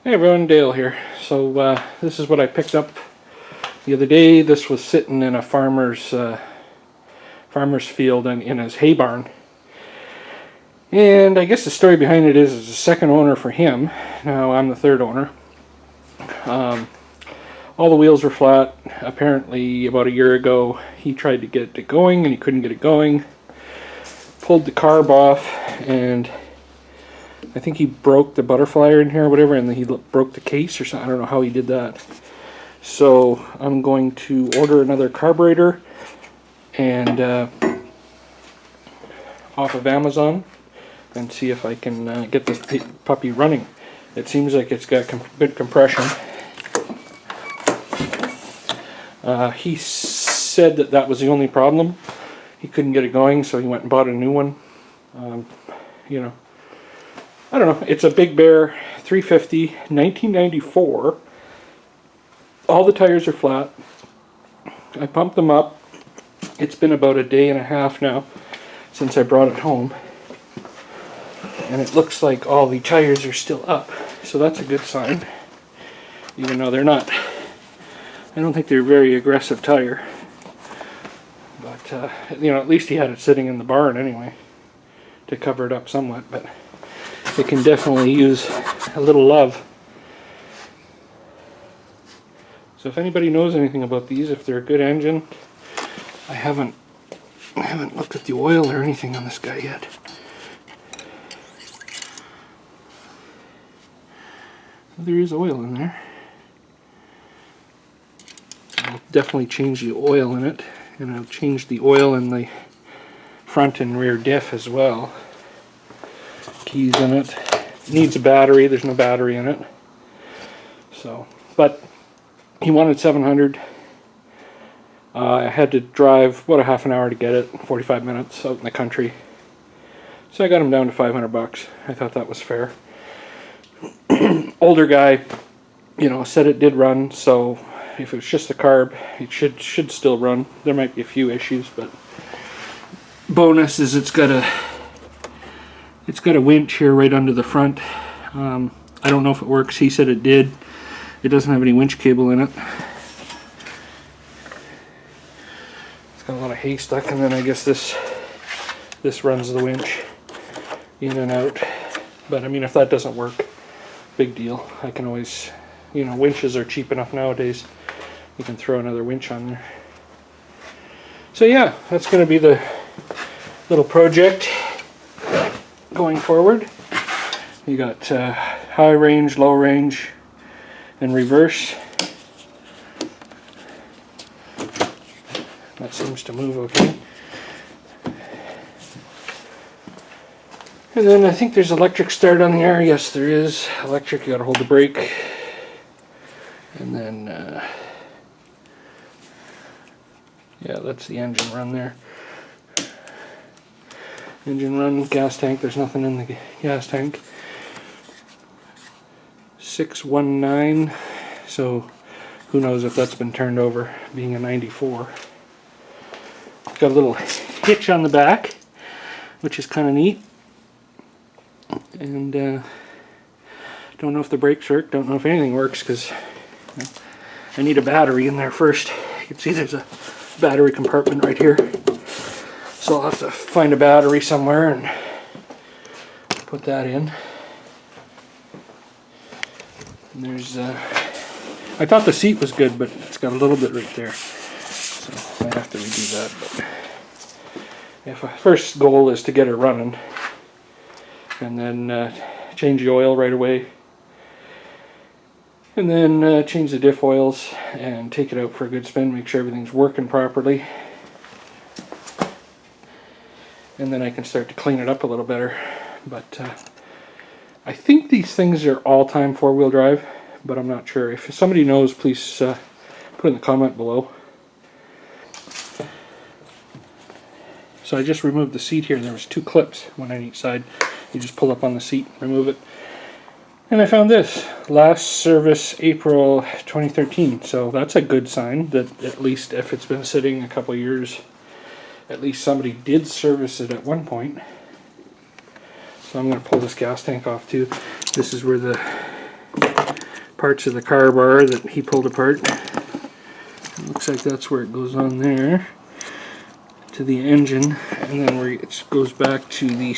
Hey everyone, Dale here. So this is what I picked up the other day. This was sitting in a farmer's field and in his hay barn. And I guess the story behind it is it's a second owner for him. Now I'm the third owner. All the wheels were flat. Apparently about a year ago he tried to get it going and he couldn't get it going. Pulled the carb off and I think he broke the butterfly in here or whatever, and then he broke the case or something. I don't know how he did that. So I'm going to order another carburetor and off of Amazon and see if I can get this puppy running. It seems like it's got good compression. He said that was the only problem. He couldn't get it going, so he went and bought a new one. You know, I don't know, it's a Big Bear 350, 1994. All the tires are flat. I pumped them up. It's been about a day and a half now since I brought it home. And it looks like all the tires are still up. So that's a good sign. Even though they're not, I don't think they're a very aggressive tire. But, you know, at least he had it sitting in the barn anyway to cover it up somewhat. But it can definitely use a little love. So if anybody knows anything about these, if they're a good engine, I haven't looked at the oil or anything on this guy yet. There is oil in there. I'll definitely change the oil in it, and I'll change the oil in the front and rear diff as well. Keys in it. It needs a battery. There's no battery in it. So, but he wanted 700. I had to drive about a half an hour to get it, 45 minutes out in the country. So I got him down to 500 bucks. I thought that was fair. Older guy, you know, said it did run, so if it was just the carb, it should still run. There might be a few issues, but bonus is it's got a winch here right under the front. I don't know if it works. He said it did. It doesn't have any winch cable in it. It's got a lot of hay stuck, and then I guess this runs the winch in and out. But I mean, if that doesn't work, big deal. I can always, you know, winches are cheap enough nowadays. You can throw another winch on there. So yeah, that's going to be the little project going forward. You got high range, low range, and reverse. That seems to move okay. And then I think there's electric start on there. Yes, there is electric. You got to hold the brake. And then, yeah, that's the engine run there. Engine run, gas tank. There's nothing in the gas tank. 619. So who knows if that's been turned over, being a 94. Got a little hitch on the back, which is kind of neat. And don't know if the brakes work. Don't know if anything works because you know, I need a battery in there first. You can see there's a battery compartment right here. So I'll have to find a battery somewhere and put that in. And there's, I thought the seat was good, but it's got a little bit right there. So I have to redo that. But if first goal is to get it running, and then change the oil right away, and then change the diff oils and take it out for a good spin, make sure everything's working properly. And then I can start to clean it up a little better. But I think these things are all-time four-wheel drive, but I'm not sure. If somebody knows, please put in the comment below. So I just removed the seat here. There was two clips, one on each side. You just pull up on the seat, remove it. And I found this. Last service April 2013. So that's a good sign that at least if it's been sitting a couple of years, at least somebody did service it at one point. So I'm going to pull this gas tank off too. This is where the parts of the car bar that he pulled apart. It looks like that's where it goes on there to the engine, and then where it goes back to the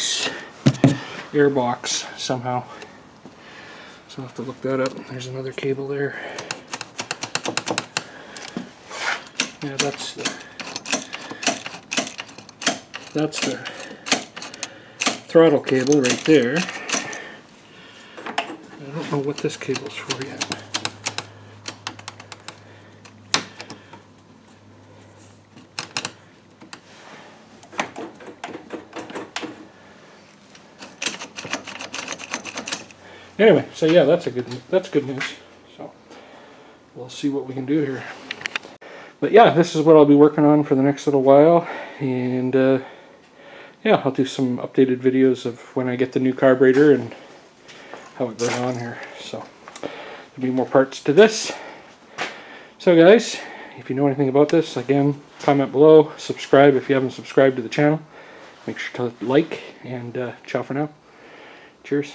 airbox somehow. So I'll have to look that up. There's another cable there. Yeah, that's the throttle cable right there. I don't know what this cable's for yet. Anyway, so yeah, that's good news. So we'll see what we can do here. But yeah, this is what I'll be working on for the next little while, and yeah, I'll do some updated videos of when I get the new carburetor and how it goes on here. So there'll be more parts to this. So guys, if you know anything about this, again, comment below, subscribe if you haven't subscribed to the channel. Make sure to like, and ciao for now. Cheers.